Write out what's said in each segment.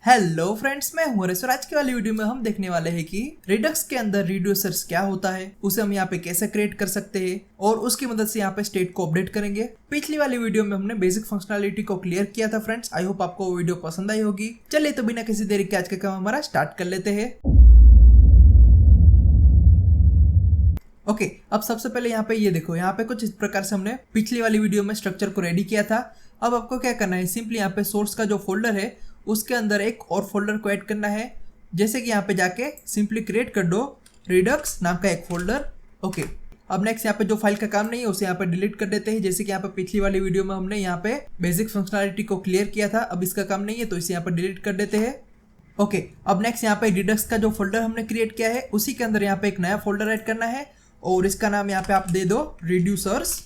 Hello friends, मैं हूं हरेश और आज की वाली वीडियो में हम देखने वाले हैं कि रिडक्स के अंदर रिड्यूसर्स क्या होता है, उसे हम यहाँ पे कैसे क्रिएट कर सकते हैं और उसकी मदद से यहाँ पे स्टेट को अपडेट करेंगे। पिछली वाली वीडियो में हमने बेसिक फंक्शनैलिटी को क्लियर किया था फ्रेंड्स। आई होप आपको वो वीडियो पसंद आई होगी। चलिए तो बिना किसी देरी के आज का काम हमारा स्टार्ट कर लेते हैं। ओके, अब सबसे पहले यहाँ पे ये देखो, यहाँ पे कुछ इस प्रकार से हमने पिछली वाली वीडियो में स्ट्रक्चर को रेडी किया था। अब आपको क्या करना है, सिंपली यहाँ पे सोर्स का जो फोल्डर है उसके अंदर एक और फोल्डर को ऐड करना है। जैसे कि यहाँ पे जाके सिंपली क्रिएट कर दो रिडक्स नाम का एक फोल्डर। ओके, अब नेक्स्ट यहाँ पे जो फाइल का काम नहीं है उसे यहाँ पे डिलीट कर देते हैं। जैसे कि यहाँ पे पिछली वाली वीडियो में हमने यहाँ पे बेसिक फंक्शनैलिटी को क्लियर किया था, अब इसका काम नहीं है तो इसे यहाँ पे डिलीट कर देते हैं। ओके, अब नेक्स्ट यहाँ पे रिडक्स का जो फोल्डर हमने क्रिएट किया है उसी के अंदर यहाँ पे एक नया फोल्डर ऐड करना है और इसका नाम यहाँ पे आप दे दो रिड्यूसर्स।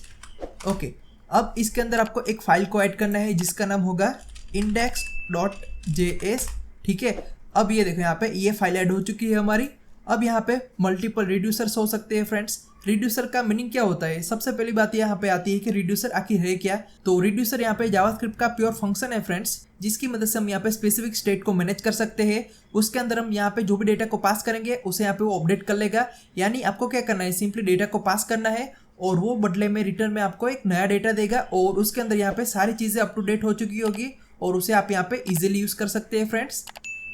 ओके, अब इसके अंदर आपको एक फाइल को ऐड करना है जिसका नाम होगा index.js। ठीक है, अब ये देखो यहाँ पे ये फाइल ऐड हो चुकी है हमारी। अब यहाँ पे मल्टीपल रिड्यूसर्स हो सकते हैं फ्रेंड्स। रिड्यूसर का मीनिंग क्या होता है, सबसे पहली बात यहाँ पे आती है कि रिड्यूसर आखिर है क्या। तो रिड्यूसर यहाँ पे जावास्क्रिप्ट का प्योर फंक्शन है फ्रेंड्स, जिसकी मदद से हम यहाँ पे स्पेसिफिक स्टेट को मैनेज कर सकते हैं। उसके अंदर हम यहाँ पे जो भी डेटा को पास करेंगे उसे यहाँ पे वो अपडेट कर लेगा। यानी आपको क्या करना है, सिंपली डेटा को पास करना है और वो बदले में रिटर्न में आपको एक नया डेटा देगा और उसके अंदर यहाँ पे सारी चीज़ें अप टू डेट हो चुकी होगी और उसे आप यहाँ पे इजीली यूज़ कर सकते हैं फ्रेंड्स।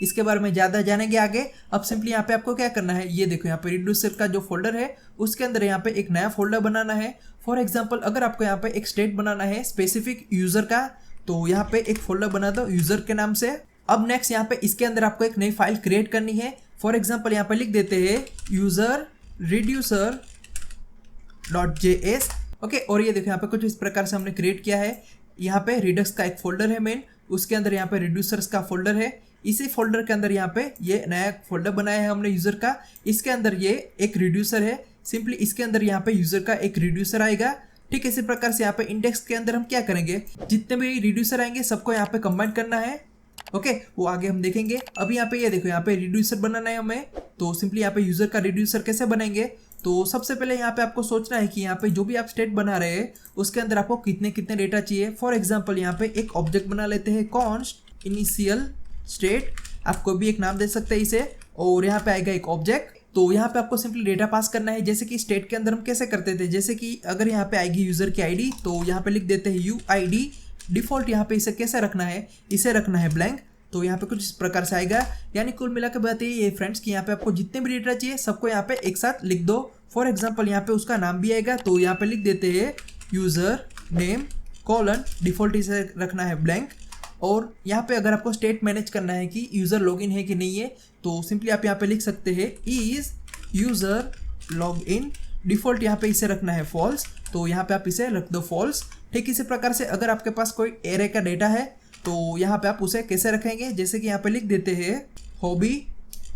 इसके बारे में ज़्यादा जानेंगे आगे। अब सिंपली यहाँ पे आपको क्या करना है, ये देखो यहाँ पे रिड्यूसर का जो फोल्डर है उसके अंदर यहाँ पे एक नया फोल्डर बनाना है। फॉर एग्जांपल अगर आपको यहाँ पे एक स्टेट बनाना है स्पेसिफिक यूज़र का, तो यहाँ पे एक फोल्डर बना दो यूज़र के नाम से। अब नेक्स्ट यहाँ पे इसके अंदर आपको एक नई फाइल क्रिएट करनी है। फॉर एग्जाम्पल यहाँ पे लिख देते हैं यूज़र रिड्यूसर .js। ओके, और ये देखो यहाँ पे कुछ इस प्रकार से हमने क्रिएट किया है। यहाँ पे रिडक्स का एक फोल्डर है मेन, उसके अंदर यहाँ पे रिड्यूसर्स का फोल्डर है। इसी फोल्डर के अंदर यहाँ पे ये नया फोल्डर बनाया है हमने यूज़र का, इसके अंदर ये एक रिड्यूसर है। सिंपली इसके अंदर यहाँ पे यूज़र का एक रिड्यूसर आएगा। ठीक इसी प्रकार से यहाँ पे इंडेक्स के अंदर हम क्या करेंगे, जितने भी रिड्यूसर आएंगे सबको यहाँ पे कंबाइन करना है। ओके, वो आगे हम देखेंगे। अभी यहाँ पे ये देखो यहाँ पे रिड्यूसर बनाना है हमें, तो सिंपली यहाँ पे यूज़र का रिड्यूसर कैसे बनाएंगे। तो सबसे पहले यहाँ पे आपको सोचना है कि यहाँ पे जो भी आप स्टेट बना रहे हैं उसके अंदर आपको कितने कितने डेटा चाहिए। फॉर एग्जांपल यहाँ पे एक ऑब्जेक्ट बना लेते हैं कॉन्स्ट इनिशियल स्टेट, आप कोई भी एक नाम दे सकते हैं इसे, और यहाँ पे आएगा एक ऑब्जेक्ट। तो यहाँ पे आपको सिंपली डेटा पास करना है, जैसे कि स्टेट के अंदर हम कैसे करते थे। जैसे कि अगर यहाँ पे आएगी यूज़र की आईडी तो यहाँ पे लिख देते हैं UID। डिफ़ॉल्ट यहाँ पे इसे कैसे रखना है, इसे रखना है ब्लैंक। तो यहाँ पे कुछ इस प्रकार से आएगा। यानी कुल मिला के बात ये फ्रेंड्स कि यहाँ पे आपको जितने भी डेटा चाहिए सबको यहाँ पे एक साथ लिख दो। फॉर एग्जांपल यहाँ पे उसका नाम भी आएगा, तो यहाँ पे लिख देते हैं यूज़र नेम कॉलन, डिफ़ॉल्ट इसे रखना है ब्लैंक। और यहाँ पे अगर आपको स्टेट मैनेज करना है कि यूज़र लॉगिन है कि नहीं है, तो सिंपली आप यहाँ पे लिख सकते हैं इज़ यूज़र लॉगिन। डिफ़ॉल्ट यहाँ पे इसे रखना है फॉल्स, तो यहाँ पे आप इसे रख दो फॉल्स। ठीक इसी प्रकार से अगर आपके पास कोई एरे का डेटा है तो यहाँ पे आप उसे कैसे रखेंगे, जैसे कि यहाँ पे लिख देते हैं हॉबी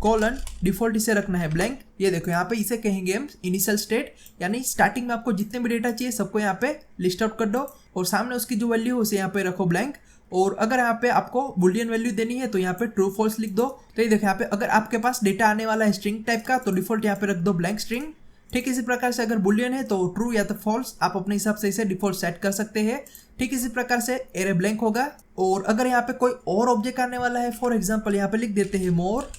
कॉलन, डिफ़ॉल्ट इसे रखना है ब्लैंक। ये देखो यहाँ पे इसे कहेंगे हम इनिशियल स्टेट, यानी स्टार्टिंग में आपको जितने भी डेटा चाहिए सबको यहाँ पे लिस्ट आउट कर दो और सामने उसकी जो वैल्यू है उसे यहाँ पे रखो ब्लैंक। और अगर यहाँ पे आपको बुलियन वैल्यू देनी है तो यहाँ पे ट्रू फॉल्स लिख दो। तो ये देखो यहाँ पे अगर आपके पास डेटा आने वाला है स्ट्रिंग टाइप का तो डिफ़ॉल्ट यहाँ पे रख दो ब्लैंक स्ट्रिंग। ठीक इसी प्रकार से अगर बुलियन है तो ट्रू या तो फॉल्स, आप अपने हिसाब से इसे डिफ़ॉल्ट सेट कर सकते हैं। ठीक इसी प्रकार से एरे ब्लैंक होगा। और अगर यहाँ पे कोई और ऑब्जेक्ट आने वाला है, फॉर एग्जांपल यहाँ पे लिख देते हैं मोर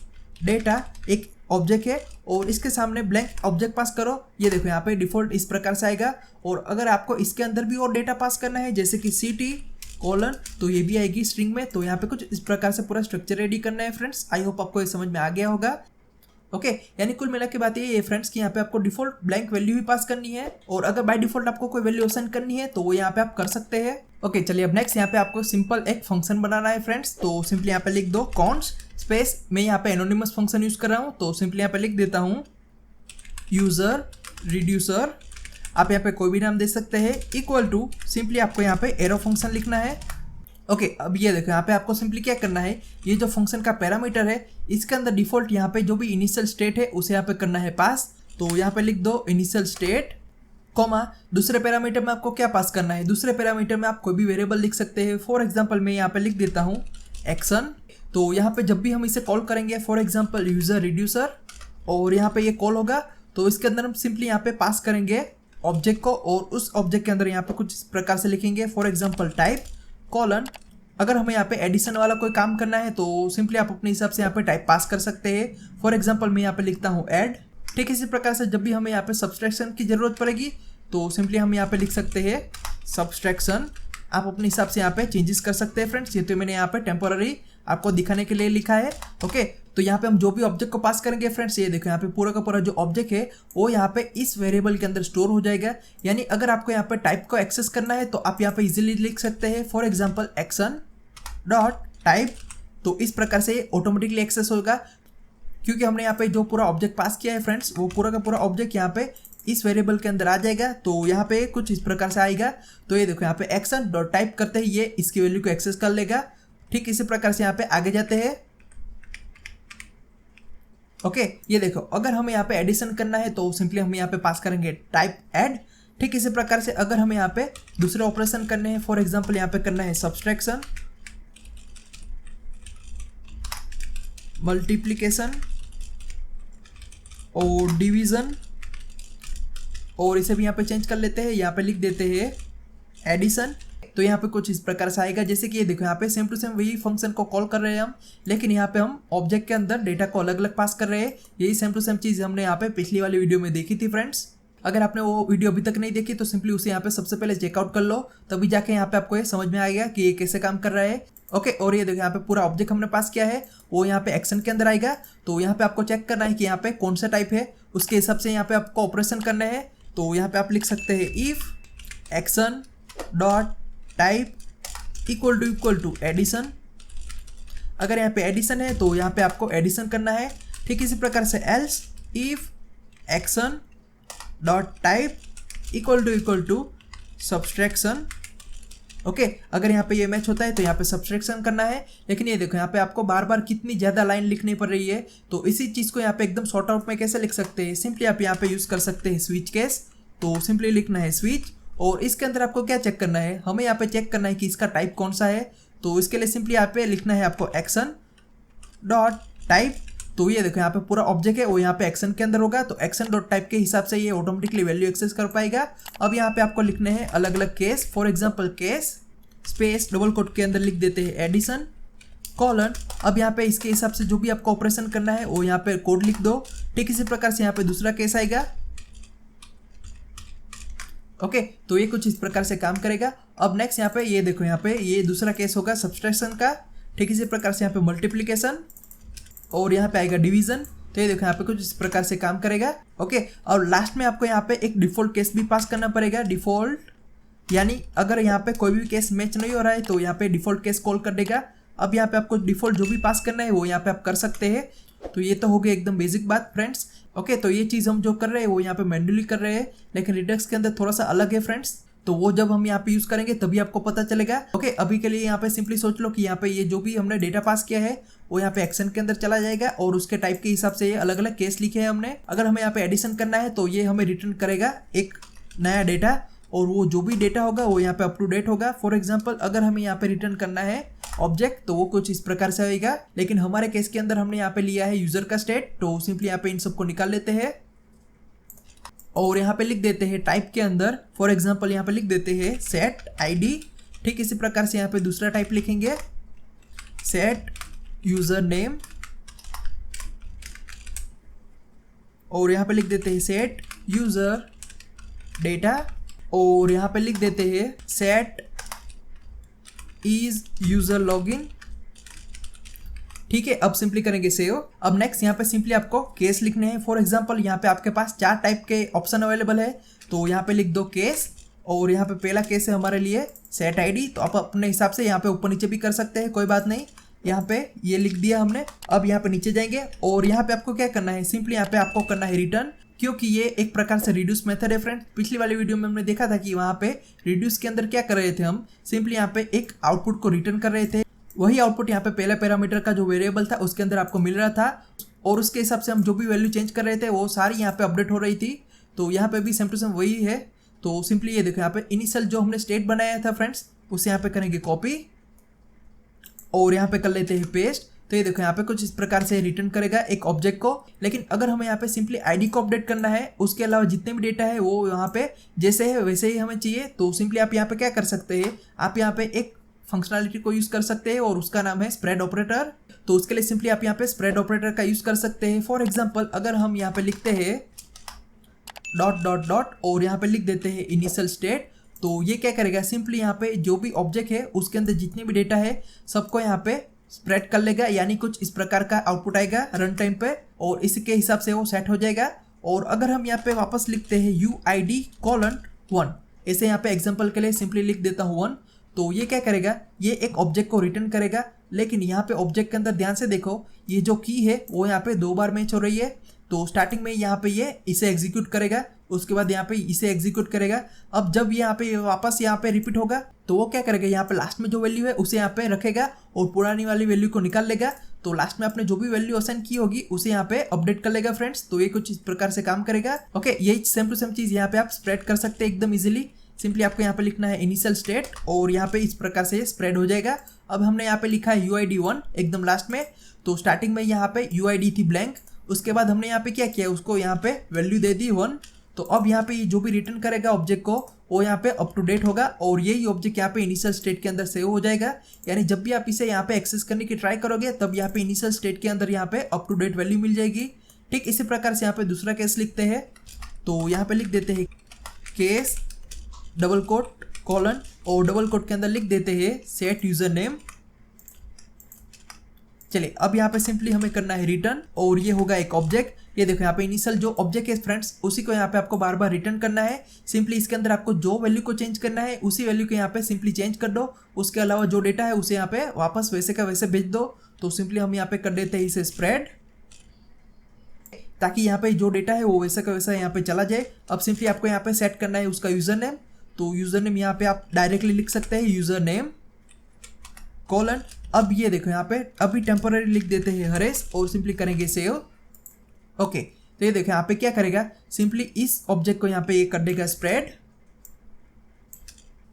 डेटा, एक ऑब्जेक्ट है और इसके सामने ब्लैंक ऑब्जेक्ट पास करो। ये देखो यहाँ पे डिफ़ॉल्ट इस प्रकार से आएगा। और अगर आपको इसके अंदर भी और डेटा पास करना है जैसे कि CT कॉलन, तो ये भी आएगी स्ट्रिंग में। तो यहाँ पे कुछ इस प्रकार से पूरा स्ट्रक्चर रेडी करना है फ्रेंड्स। आई होप आपको ये समझ में आ गया होगा। ओके, यानी कुल मिला के बात ये है फ्रेंड्स कि यहाँ पे आपको डिफ़ॉल्ट ब्लैंक वैल्यू ही पास करनी है और अगर बाय डिफ़ॉल्ट आपको कोई वैल्यू असाइन करनी है तो वो यहाँ पे आप कर सकते हैं। ओके, चलिए अब नेक्स्ट यहाँ पे आपको सिंपल एक फंक्शन बनाना है फ्रेंड्स। तो सिंपली यहाँ पे लिख दो कॉन्स्ट स्पेस, मैं यहाँ पे एनोनिमस फंक्शन यूज़ कर रहा हूँ तो सिंपली यहाँ पे लिख देता हूँ यूज़र रिड्यूसर, आप यहाँ पे कोई भी नाम दे सकते हैं, इक्वल टू सिंपली आपको यहाँ पे एरो फंक्शन लिखना है। ओके, अब ये देखो यहाँ पे आपको सिंपली क्या करना है, ये जो फंक्शन का पैरामीटर है इसके अंदर डिफ़ॉल्ट यहाँ पे जो भी इनिशियल स्टेट है उसे यहाँ पे करना है पास। तो यहाँ पे लिख दो इनिशियल स्टेट कॉमा, दूसरे पैरामीटर में आपको क्या पास करना है, दूसरे पैरामीटर में आप कोई भी वेरिएबल लिख सकते हैं। फॉर एग्जांपल मैं यहाँ पे लिख देता हूँ एक्शन। तो यहाँ पे जब भी हम इसे कॉल करेंगे, फॉर एग्जांपल यूज़र रिड्यूसर, और यहाँ पे ये कॉल होगा तो इसके अंदर हम सिंपली यहाँ पे पास करेंगे ऑब्जेक्ट को और उस ऑब्जेक्ट के अंदर यहाँ पे कुछ इस प्रकार से लिखेंगे, फॉर एग्जांपल टाइप कॉलन अगर हमें यहाँ पे एडिशन वाला कोई काम करना है तो सिंपली आप अपने हिसाब से यहाँ पे टाइप पास कर सकते हैं। फॉर एग्जांपल मैं यहाँ पे लिखता हूँ ऐड। ठीक इसी प्रकार से जब भी हमें यहाँ पे सब्सट्रैक्शन की जरूरत पड़ेगी तो सिंपली हम यहाँ पे लिख सकते हैं सब्सट्रैक्शन। आप अपने हिसाब से यहाँ पे चेंजेस कर सकते हैं फ्रेंड्स। ये तो मैंने यहाँ पे टेम्पोररी आपको दिखाने के लिए लिखा है। ओके, तो यहाँ पे हम जो भी ऑब्जेक्ट को पास करेंगे फ्रेंड्स, ये देखो यहाँ पे पूरा का पूरा जो ऑब्जेक्ट है वो यहाँ पे इस वेरिएबल के अंदर स्टोर हो जाएगा। यानी अगर आपको यहाँ पे टाइप को एक्सेस करना है तो आप यहाँ पे इजीली लिख सकते हैं for example action dot type. तो इस प्रकार से ये ऑटोमेटिकली एक्सेस होगा क्योंकि हमने यहाँ पे जो पूरा ऑब्जेक्ट पास किया है फ्रेंड्स, वो पूरा का पूरा ऑब्जेक्ट यहाँ पे इस वेरिएबल के अंदर आ जाएगा। तो यहाँ पे कुछ इस प्रकार से आएगा। तो ये देखो यहाँ पे एक्शन डॉट टाइप करते ही ये इसकी वैल्यू को एक्सेस कर लेगा। ठीक इसी प्रकार से यहाँ पे आगे जाते हैं। ओके, ये देखो अगर हमें यहाँ पे एडिशन करना है तो सिंपली हम यहाँ पे पास करेंगे टाइप ऐड। ठीक इसी प्रकार से अगर हमें यहाँ पे दूसरे ऑपरेशन करने हैं, फॉर एग्जांपल यहाँ पे करना है सब्सट्रैक्शन, मल्टीप्लिकेशन और डिवीजन, और इसे भी यहाँ पे चेंज कर लेते हैं। यहाँ पे लिख देते हैं एडिशन। तो यहाँ पे कुछ इस प्रकार से आएगा, जैसे कि ये देखो यहाँ पे सेम टू सेम वही फंक्शन को कॉल कर रहे हैं हम, लेकिन यहाँ पे हम ऑब्जेक्ट के अंदर डेटा को अलग अलग पास कर रहे हैं। यही सेम टू सेम चीज़ हमने यहाँ पे पिछली वाली वीडियो में देखी थी फ्रेंड्स। अगर आपने वो वीडियो अभी तक नहीं देखी तो सिंपली उसे यहाँ पे सबसे पहले चेकआउट कर लो, तभी जाके यहाँ पे आपको ये समझ में आएगा कि ये कैसे काम कर रहा है। ओके, और ये देखो यहाँ पे पूरा ऑब्जेक्ट हमने पास किया है, वो यहाँ पे एक्शन के अंदर आएगा। तो यहाँ पे आपको चेक करना है कि यहाँ पे कौन सा टाइप है, उसके हिसाब से यहाँ पे आपको ऑपरेशन करना है। तो यहाँ पे आप लिख सकते हैं if action dot type equal to addition. अगर यहाँ पे एडिशन है तो यहाँ पे आपको एडिशन करना है। ठीक इसी प्रकार से else if action dot type equal to subtraction. Okay, अगर यहाँ पे ये मैच होता है तो यहाँ पे सब्सट्रैक्शन करना है। लेकिन ये देखो यहाँ पे आपको बार बार कितनी ज़्यादा लाइन लिखनी पड़ रही है। तो इसी चीज़ को यहाँ पे एकदम शॉर्ट आउट में कैसे लिख सकते हैं, सिंपली आप यहाँ पे यूज़ कर सकते हैं स्विच केस। तो सिंपली लिखना है स्विच, और इसके अंदर आपको क्या चेक करना है, हमें यहाँ पे चेक करना है कि इसका टाइप कौन सा है। तो इसके लिए सिंपली यहाँ पे लिखना है आपको एक्शन डॉट टाइप। तो ये देखो यहाँ पे पूरा ऑब्जेक्ट है वो यहाँ पे एक्शन के अंदर होगा। तो एक्शन डॉट टाइप के हिसाब से ये ऑटोमेटिकली वैल्यू एक्सेस कर पाएगा। अब यहाँ पे आपको लिखने हैं अलग अलग case. For example case space double quote के अंदर लिख देते हैं एडिशन कॉलन। अब यहाँ पे इसके हिसाब से जो भी आपको ऑपरेशन करना है वो यहाँ पे कोड लिख दो। ठीक इसी प्रकार से यहाँ पे दूसरा केस आएगा। ओके, तो ये कुछ इस प्रकार से काम करेगा। अब नेक्स्ट यहाँ पे ये देखो यहाँ पे ये दूसरा केस होगा सब्सट्रैक्शन का। ठीक इसी प्रकार से यहाँ पे मल्टीप्लिकेशन, और यहाँ पे आएगा डिवीजन। तो ये देखो यहाँ पे कुछ इस प्रकार से काम करेगा। ओके, और लास्ट में आपको यहाँ पे एक डिफॉल्ट केस भी पास करना पड़ेगा। डिफॉल्ट यानी अगर यहाँ पे कोई भी केस मैच नहीं हो रहा है तो यहाँ पे डिफॉल्ट केस कॉल कर देगा। अब यहाँ पे आपको डिफॉल्ट जो भी पास करना है वो यहाँ पे आप कर सकते हैं। तो ये तो हो गया एकदम बेसिक बात फ्रेंड्स। ओके, तो ये चीज़ हम जो कर रहे हैं वो यहाँ पे मैन्युअली कर रहे हैं, लेकिन रिडक्स के अंदर थोड़ा सा अलग है फ्रेंड्स। तो वो जब हम यहाँ पे यूज़ करेंगे तभी आपको पता चलेगा। ओके, अभी के लिए यहाँ पे सिंपली सोच लो कि यहाँ पे ये जो भी हमने डेटा पास किया है वो यहाँ पे एक्शन के अंदर चला जाएगा, और उसके टाइप के हिसाब से ये अलग अलग केस लिखे हैं हमने। अगर हमें यहाँ पे एडिशन करना है तो ये हमें रिटर्न करेगा एक नया डेटा, और वो जो भी डेटा होगा वो यहाँ पे अप टू डेट होगा। फॉर एग्जांपल अगर हमें यहाँ पे रिटर्न करना है ऑब्जेक्ट तो वो कुछ इस प्रकार से होगा, लेकिन हमारे केस के अंदर हमने यहाँ पे लिया है यूजर का स्टेट। तो सिंपली यहाँ पे इन सबको निकाल लेते हैं और यहाँ पे लिख देते हैं टाइप के अंदर। फॉर एग्जांपल यहाँ पे लिख देते हैं सेट आईडी। ठीक इसी प्रकार से यहाँ पे दूसरा टाइप लिखेंगे सेट यूजर नेम, और यहाँ पे लिख देते हैं सेट यूजर डेटा, और यहाँ पे लिख देते हैं सेट इज यूजर लॉगिन। ठीक है, अब सिंपली करेंगे सेव। अब नेक्स्ट यहाँ पे सिंपली आपको केस लिखने हैं। फॉर एग्जांपल यहाँ पे आपके पास 4 टाइप के ऑप्शन अवेलेबल है, तो यहाँ पे लिख दो केस, और यहाँ पे पहला केस है हमारे लिए सेट आईडी। तो आप अपने हिसाब से यहाँ पे ऊपर नीचे भी कर सकते हैं, कोई बात नहीं। यहाँ पे ये लिख दिया हमने। अब यहाँ पे नीचे जाएंगे और यहाँ पे आपको क्या करना है, सिंपली यहाँ पे आपको करना है रिटर्न, क्योंकि ये एक प्रकार से रिड्यूस मेथड है फ्रेंड। पिछली वाली वीडियो में हमने देखा था कि वहाँ पे रिड्यूस के अंदर क्या कर रहे थे, हम सिंपली यहाँ पे एक आउटपुट को रिटर्न कर रहे थे। वही आउटपुट यहाँ पे पहला पैरामीटर का जो वेरिएबल था उसके अंदर आपको मिल रहा था, और उसके हिसाब से हम जो भी वैल्यू चेंज कर रहे थे वो सारी यहाँ पे अपडेट हो रही थी। तो यहाँ पे भी सेम टू सेम वही है। तो सिंपली ये देखो यहाँ पे इनिशियल जो हमने स्टेट बनाया था फ्रेंड्स उसे यहाँ पे करेंगे कॉपी, और यहाँ पे कर लेते हैं पेस्ट। तो ये देखो यहाँ पे कुछ इस प्रकार से रिटर्न करेगा एक ऑब्जेक्ट को। लेकिन अगर हमें यहाँ पे सिंपली आईडी को अपडेट करना है, उसके अलावा जितने भी डेटा है वो यहाँ पे जैसे है वैसे ही हमें चाहिए, तो सिंपली आप यहाँ पे क्या कर सकते हैं, आप यहाँ पे एक फंक्शनलिटी को यूज कर सकते हैं और उसका नाम है स्प्रेड ऑपरेटर। तो उसके लिए सिंपली आप यहाँ पे स्प्रेड ऑपरेटर का यूज कर सकते हैं। फॉर एग्जांपल अगर हम यहाँ पे लिखते हैं डॉट डॉट डॉट और यहाँ पे लिख देते हैं इनिशियल स्टेट, तो ये क्या करेगा, सिंपली यहाँ पे जो भी ऑब्जेक्ट है उसके अंदर जितनी भी डेटा है सबको यहाँ पे स्प्रेड कर लेगा, यानी कुछ इस प्रकार का आउटपुट आएगा रन टाइम पे और इसके हिसाब से वो सेट हो जाएगा। और अगर हम यहाँ पे वापस लिखते हैं UID:1, ऐसे यहाँ पे एग्जांपल के लिए सिंपली लिख देता हूँ 1, तो ये क्या करेगा, ये एक ऑब्जेक्ट को रिटर्न करेगा। लेकिन यहाँ पे ऑब्जेक्ट के अंदर ध्यान से देखो, ये जो की है वो यहाँ पे 2 बार मैच हो रही है। तो स्टार्टिंग में यहाँ पे ये इसे एग्जीक्यूट करेगा, उसके बाद यहाँ पे इसे एग्जीक्यूट करेगा। अब जब यहाँ पे वापस यहाँ पे रिपीट होगा तो वो क्या करेगा, यहाँ पे लास्ट में जो वैल्यू है उसे यहाँ पे रखेगा और पुरानी वाली वैल्यू को निकाल लेगा। तो लास्ट में आपने जो भी वैल्यू असाइन की होगी उसे यहाँ पे अपडेट कर लेगा फ्रेंड्स। तो ये कुछ इस प्रकार से काम करेगा। ओके, ये सेम टू सेम चीज यहाँ पे आप स्प्रेड कर सकते हैं एकदम इजीली। सिंपली आपको यहाँ पे लिखना है इनिशियल स्टेट और यहाँ पे इस प्रकार से स्प्रेड हो जाएगा। अब हमने यहाँ पे लिखा है UID:1 एकदम लास्ट में, तो स्टार्टिंग में यहाँ पे UID थी ब्लैंक, उसके बाद हमने यहाँ पे क्या किया, उसको यहाँ पे वैल्यू दे दी 1। तो अब यहाँ पे जो भी रिटर्न करेगा ऑब्जेक्ट को वो यहाँ पे अप टू डेट होगा और यही ऑब्जेक्ट यहाँ पे इनिशियल स्टेट के अंदर सेव हो जाएगा। यानी जब भी आप इसे यहाँ पे एक्सेस करने की ट्राई करोगे तब यहाँ पे इनिशियल स्टेट के अंदर यहाँ पे अप टू डेट वैल्यू मिल जाएगी। ठीक इसी प्रकार से यहाँ पे दूसरा केस लिखते हैं, तो यहाँ पे लिख देते हैं केस डबल कोट कॉलन और डबल कोट के अंदर लिख देते हैं सेट यूजर नेम। चलिए अब यहाँ पे सिंपली हमें करना है रिटर्न और ये होगा एक ऑब्जेक्ट। ये देखो यहाँ पे इनिशियल जो ऑब्जेक्ट है फ्रेंड्स उसी को यहाँ पे आपको बार बार रिटर्न करना है। सिंपली इसके अंदर आपको जो वैल्यू को चेंज करना है उसी वैल्यू को यहाँ पे सिंपली चेंज कर दो। उसके अलावा जो डेटा है उसे यहाँ पे वापस वैसे का वैसे भेज दो। तो सिंपली हम यहाँ पे कर देते हैं इसे स्प्रेड, ताकि यहाँ पे जो डेटा है वो वैसा का वैसा यहाँ पे चला जाए। अब सिंपली आपको यहाँ पे सेट करना है उसका यूजर नेम। तो यूजर नेम यहाँ पे आप डायरेक्टली लिख सकते हैं यूजर नेम कॉलन। अब ये देखो यहाँ पे अभी टेम्पररी लिख देते हैं हरेश और सिंपली करेंगे सेव। ओके, तो ये देखो यहाँ पे क्या करेगा, सिंपली इस ऑब्जेक्ट को यहाँ पे ये कर देगा स्प्रेड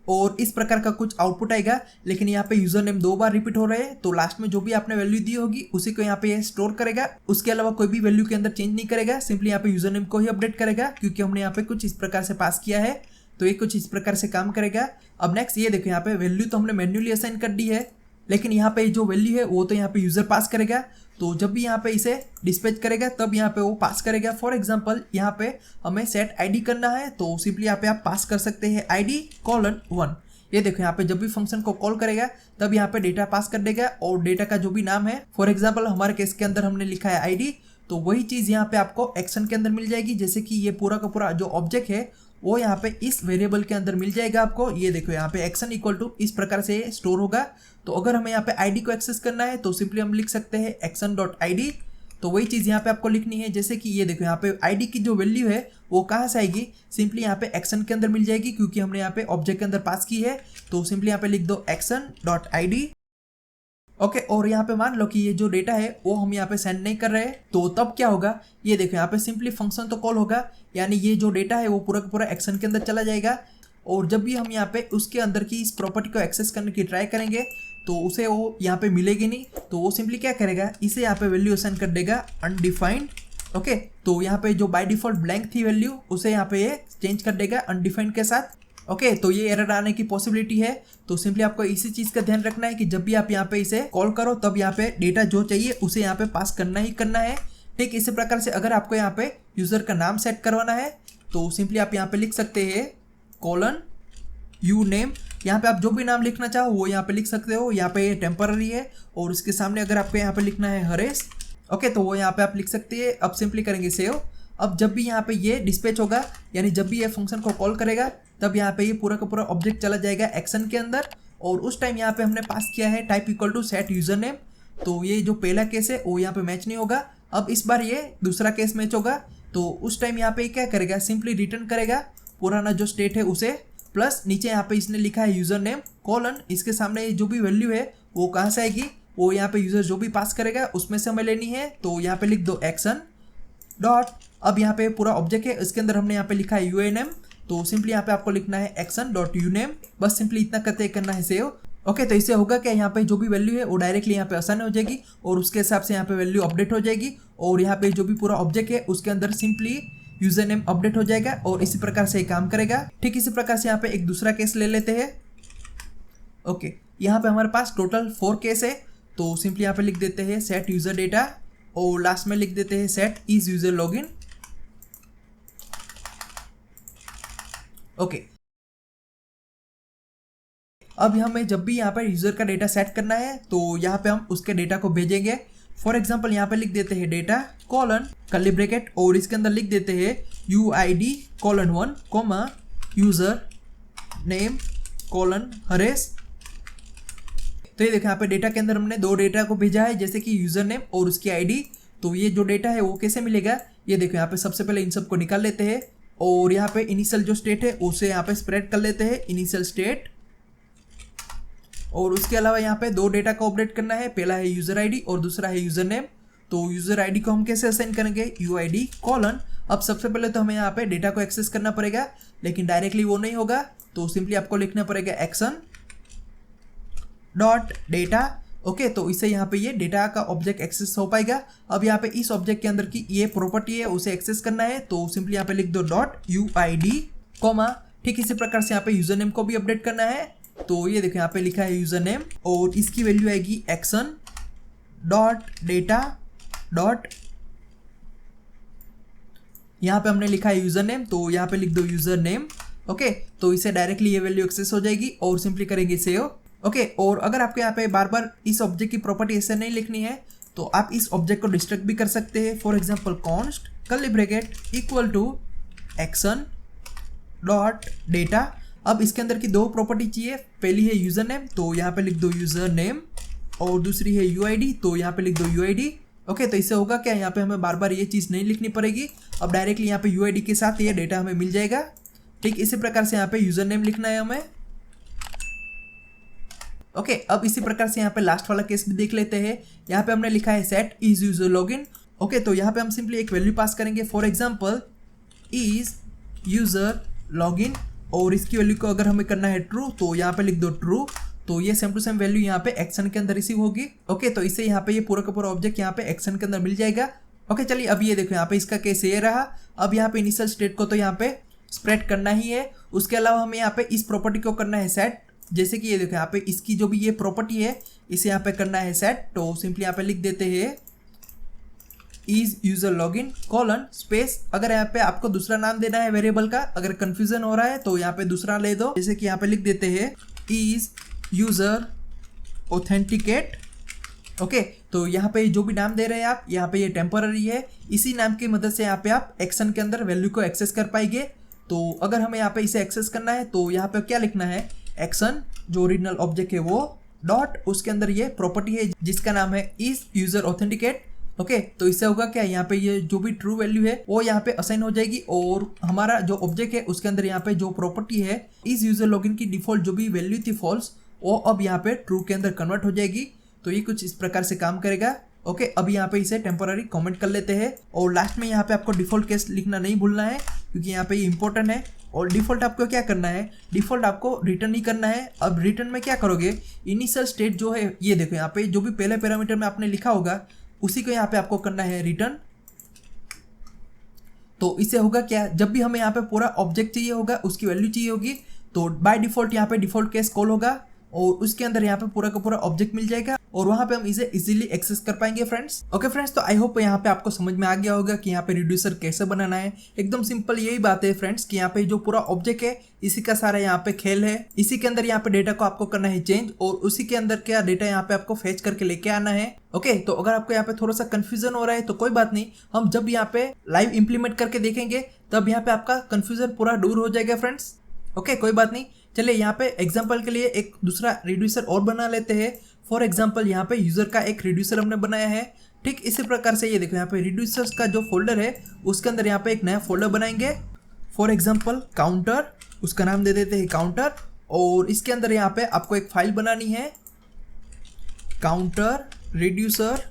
और इस प्रकार का कुछ आउटपुट आएगा। लेकिन यहाँ पे यूजर नेम 2 बार रिपीट हो रहे हैं, तो लास्ट में जो भी आपने वैल्यू दी होगी उसी को यहाँ पे ये स्टोर करेगा। उसके अलावा कोई भी वैल्यू के अंदर चेंज नहीं करेगा, सिंपली यहाँ पे यूजर नेम को ही अपडेट करेगा क्योंकि हमने यहाँ पे कुछ इस प्रकार से पास किया है। तो ये कुछ इस प्रकार से काम करेगा। अब नेक्स्ट ये देखो यहाँ पे वैल्यू तो हमने मैन्युअली असाइन कर दी है, लेकिन यहाँ पे जो वैल्यू है वो तो यहाँ पे यूजर पास करेगा। तो जब भी यहाँ पे इसे डिस्पैच करेगा तब यहाँ पे वो पास करेगा। फॉर एग्जांपल यहाँ पे हमें सेट ID करना है, तो सिंपली यहाँ पे आप पास कर सकते हैं ID:1। ये देखो यहाँ पे जब भी फंक्शन को कॉल करेगा तब यहाँ पे डेटा पास कर देगा और डेटा का जो भी नाम है, फॉर एग्जांपल हमारे केस के अंदर हमने लिखा है ID, तो वही चीज़ यहाँ पे आपको एक्शन के अंदर मिल जाएगी। जैसे कि ये पूरा का पूरा जो ऑब्जेक्ट है वो यहाँ पे इस वेरिएबल के अंदर मिल जाएगा आपको। ये देखो यहाँ पे एक्शन इक्वल टू इस प्रकार से स्टोर होगा। तो अगर हमें यहाँ पे ID को एक्सेस करना है तो सिंपली हम लिख सकते हैं action.id। तो वही चीज़ यहाँ पे आपको लिखनी है। जैसे कि ये देखो यहाँ पे ID की जो वैल्यू है वो कहाँ से आएगी, सिंपली यहाँ पे एक्शन के अंदर मिल जाएगी क्योंकि हमने यहाँ पे ऑब्जेक्ट के अंदर पास की है। तो सिंपली यहाँ पे लिख दो action.id। ओके, और यहाँ पे मान लो कि ये जो डेटा है वो हम यहाँ पे सेंड नहीं कर रहे हैं, तो तब क्या होगा, ये देखो यहाँ पे सिंपली फंक्शन तो कॉल होगा, यानी ये जो डेटा है वो पूरा का पूरा एक्शन के अंदर चला जाएगा। और जब भी हम यहाँ पे उसके अंदर की इस प्रॉपर्टी को एक्सेस करने की ट्राई करेंगे तो उसे वो यहाँ पे मिलेगी नहीं। तो वो सिंपली क्या करेगा, इसे यहाँ पे वैल्यू असाइन कर देगा अनडिफाइंड। ओके, तो यहाँ पे जो बाय डिफॉल्ट ब्लैंक थी वैल्यू उसे यहाँ पे ये चेंज कर देगा अनडिफाइंड के साथ। ओके, तो ये एरर आने की पॉसिबिलिटी है। तो सिंपली आपको इसी चीज़ का ध्यान रखना है कि जब भी आप यहाँ पे इसे कॉल करो तब यहाँ पे डेटा जो चाहिए उसे यहाँ पे पास करना ही करना है। ठीक इसी प्रकार से अगर आपको यहाँ पे यूज़र का नाम सेट करवाना है तो सिंपली आप यहाँ पे लिख सकते हैं कॉलन यू नेम। यहाँ पे आप जो भी नाम लिखना चाहो वो यहाँ पे लिख सकते हो। यहाँ पे ये टेम्पररी है और उसके सामने अगर आपको यहाँ पे लिखना है हरेश, ओके, तो वो यहाँ पे आप लिख सकते हैं। अब सिंपली करेंगे सेव। अब जब भी यहाँ पे ये डिस्पैच होगा, यानी जब भी ये फंक्शन को कॉल करेगा तब यहाँ पे ये पूरा का पूरा ऑब्जेक्ट चला जाएगा एक्शन के अंदर। और उस टाइम यहाँ पे हमने पास किया है type equal to set user name. तो ये जो पहला केस है वो यहाँ पे मैच नहीं होगा। अब इस बार ये दूसरा केस मैच होगा। तो उस टाइम यहाँ पे क्या करेगा, सिंपली रिटर्न करेगा पुराना जो स्टेट है उसे, प्लस नीचे यहाँ पे इसने लिखा है यूजर नेम कॉलन, इसके सामने जो भी वैल्यू है वो कहाँ से आएगी, वो यहाँ पे यूजर जो भी पास करेगा उसमें से हमें लेनी है। तो यहाँ पे लिख दो एक्शन डॉट, अब यहाँ पे पूरा ऑब्जेक्ट है इसके अंदर हमने यहाँ पे लिखा है UNM। तो सिंपली यहाँ पे आपको लिखना है action.uname। बस सिंपली इतना करते करना है सेव। ओके, तो इससे होगा क्या, यहाँ पे जो भी वैल्यू है वो डायरेक्टली यहाँ पे असाइन हो जाएगी और उसके हिसाब से यहाँ पे वैल्यू अपडेट हो जाएगी। और यहाँ पे जो भी पूरा ऑब्जेक्ट है उसके अंदर सिंपली यूजर नेम अपडेट हो जाएगा और इसी प्रकार से काम करेगा। ठीक इसी प्रकार से यहाँ पे एक दूसरा केस ले लेते हैं। ओके, यहाँ पे हमारे पास टोटल 4 केस है, तो सिंपली यहाँ पे लिख देते हैं सेट यूजर डेटा और लास्ट में लिख देते हैं set is user login. Okay, अब हमें जब भी यहाँ पे यूजर का डेटा सेट करना है तो यहाँ पे हम उसके डेटा को भेजेंगे। फॉर एग्जाम्पल यहाँ पे लिख देते हैं डेटा कॉलन कर्ली ब्रैकेट और इसके अंदर लिख देते हैं UID:1 comma user name colon Haresh. तो ये देखो यहाँ पे डेटा के अंदर हमने 2 डेटा को भेजा है, जैसे कि यूजर नेम और उसकी आईडी। तो ये जो डेटा है वो कैसे मिलेगा, ये देखो यहाँ पे सबसे पहले इन सबको निकाल लेते हैं और यहाँ पे इनिशियल जो स्टेट है उसे यहाँ पे स्प्रेड कर लेते हैं, इनिशियल स्टेट। और उसके अलावा यहाँ पे 2 डेटा को अपडेट करना है, पहला है यूजर आईडी और दूसरा है यूजर नेम। तो यूजर आईडी को हम कैसे असाइन करेंगे, UID:। अब सबसे पहले तो हमें यहाँ पे डेटा को एक्सेस करना पड़ेगा, लेकिन डायरेक्टली वो नहीं होगा, तो सिंपली आपको लिखना पड़ेगा action.data। ओके, तो इससे यहाँ पे ये डेटा का ऑब्जेक्ट एक्सेस हो पाएगा। अब यहाँ पे इस ऑब्जेक्ट के अंदर की ये प्रॉपर्टी है उसे एक्सेस करना है, तो सिंपली यहाँ पे लिख दो .UID कॉमा। ठीक इसी प्रकार से यहाँ पे यूजर नेम को भी अपडेट करना है, तो ये देखो यहाँ पे लिखा है यूजर नेम और इसकी वैल्यू आएगी action.data। यहाँ पे हमने लिखा है यूजर नेम, तो यहाँ पे लिख दो यूजर नेम। ओके, तो इसे डायरेक्टली ये वैल्यू एक्सेस हो जाएगी और सिंपली करेंगे सेव। ओके, और अगर आपको यहाँ पे बार बार इस ऑब्जेक्ट की प्रॉपर्टी ऐसे नहीं लिखनी है तो आप इस ऑब्जेक्ट को डिस्ट्रक्ट भी कर सकते हैं। For example const curly bracket action.data। अब इसके अंदर की 2 प्रॉपर्टी चाहिए, पहली है यूजर नेम, तो यहाँ पे लिख दो यूजर नेम और दूसरी है UID, तो यहाँ पे लिख दो UID। ओके, तो इससे होगा क्या, यहाँ पे हमें बार बार ये चीज़ नहीं लिखनी पड़ेगी। अब डायरेक्टली यहाँ पे UID के साथ ये डेटा हमें मिल जाएगा। ठीक इसी प्रकार से यहाँ पे यूजर नेम लिखना है हमें। ओके, अब इसी प्रकार से यहाँ पे लास्ट वाला केस भी देख लेते हैं। यहाँ पे हमने लिखा है set is user login. Okay, तो यहाँ पे हम सिंपली एक वैल्यू पास करेंगे, for example is user login और इसकी वैल्यू को अगर हमें करना है ट्रू, तो यहाँ पे लिख दो ट्रू। तो ये सेम टू सेम वैल्यू यहाँ पे एक्शन के अंदर रिसीव होगी। ओके, तो इससे यहाँ पे ये पूरा का पूरा ऑब्जेक्ट यहाँ पे एक्शन के अंदर मिल जाएगा। ओके, चलिए अब ये देखो यहाँ पे इसका केस ये रहा। अब यहाँ पे इनिशियल स्टेट को तो यहाँ पे स्प्रेड करना ही है, उसके अलावा हमें यहाँ पे इस प्रॉपर्टी को करना है सेट। जैसे कि ये देखो यहाँ पे इसकी जो भी ये प्रॉपर्टी है इसे यहाँ पे करना है सेट, तो सिंपली यहाँ पे लिख देते हैं is user login colon space. अगर यहाँ पे आपको दूसरा नाम देना है वेरिएबल का, अगर कंफ्यूजन हो रहा है तो यहाँ पे दूसरा ले दो, जैसे कि यहाँ पे लिख देते हैं इज यूजर ऑथेंटिकेट। ओके, तो यहाँ पे जो भी नाम दे रहे हैं आप, यहाँ पे ये टेम्पररी है, इसी नाम की मदद से यहाँ पे आप एक्शन के अंदर वैल्यू को एक्सेस कर पाएंगे। तो अगर हमें यहाँ पे इसे एक्सेस करना है तो यहाँ पे क्या लिखना है, एक्शन जो ओरिजिनल ऑब्जेक्ट है वो डॉट उसके अंदर ये प्रॉपर्टी है जिसका नाम है इज यूजर ऑथेंटिकेट। ओके, तो इससे होगा क्या, यहाँ पे ये जो भी ट्रू वैल्यू है वो यहाँ पे असाइन हो जाएगी और हमारा जो ऑब्जेक्ट है उसके अंदर यहाँ पे जो प्रॉपर्टी है इस यूजर लॉगिन की डिफॉल्ट जो भी वैल्यू थी फॉल्स, वो अब यहाँ पे ट्रू के अंदर कन्वर्ट हो जाएगी। तो ये कुछ इस प्रकार से काम करेगा। ओके, अब यहाँ पे इसे टेम्पोररी कमेंट कर लेते हैं और लास्ट में यहाँ पे आपको डिफॉल्ट केस लिखना नहीं भूलना है क्योंकि यहाँ पे ये इंपॉर्टेंट है। और डिफॉल्ट आपको क्या करना है, डिफॉल्ट आपको रिटर्न ही करना है। अब रिटर्न में क्या करोगे, इनिशियल स्टेट जो है ये देखो यहाँ पे जो भी पहले पैरामीटर में आपने लिखा होगा उसी को यहाँ पे आपको करना है रिटर्न। तो इससे होगा क्या, जब भी हमें यहाँ पे पूरा ऑब्जेक्ट चाहिए होगा, उसकी वैल्यू चाहिए होगी, तो बाय डिफॉल्ट यहाँ पे डिफॉल्ट केस कॉल होगा और उसके अंदर यहाँ पे पूरा का पूरा ऑब्जेक्ट मिल जाएगा और वहां पे हम इसे इजीली एक्सेस कर पाएंगे फ्रेंड्स। ओके फ्रेंड्स, तो आई होप यहाँ पे आपको समझ में आ गया होगा कि यहाँ पे रिड्यूसर कैसे बनाना है। एकदम सिंपल यही बात है फ्रेंड्स कि यहाँ पे जो पूरा ऑब्जेक्ट है इसी का सारा यहाँ पे खेल है। इसी के अंदर यहाँ पे डेटा को आपको करना है चेंज और उसी के अंदर क्या डेटा यहाँ पे आपको फेच करके लेके आना है। ओके, तो अगर आपको यहाँ पे थोड़ा सा कंफ्यूजन हो रहा है तो कोई बात नहीं, हम जब यहाँ पे लाइव इंप्लीमेंट करके देखेंगे तब यहाँ पे आपका कंफ्यूजन पूरा दूर हो जाएगा फ्रेंड्स। ओके, कोई बात नहीं, चलिए यहाँ पे एग्जांपल के लिए एक दूसरा रिड्यूसर और बना लेते हैं। फॉर एग्जांपल यहाँ पे यूजर का एक रिड्यूसर हमने बनाया है। ठीक इसी प्रकार से ये देखो यहाँ पे रिड्यूसर्स का जो फोल्डर है उसके अंदर यहाँ पे एक नया फोल्डर बनाएंगे। फॉर एग्जांपल काउंटर, उसका नाम दे देते हैं काउंटर और इसके अंदर यहाँ पे आपको एक फाइल बनानी है काउंटर रिड्यूसर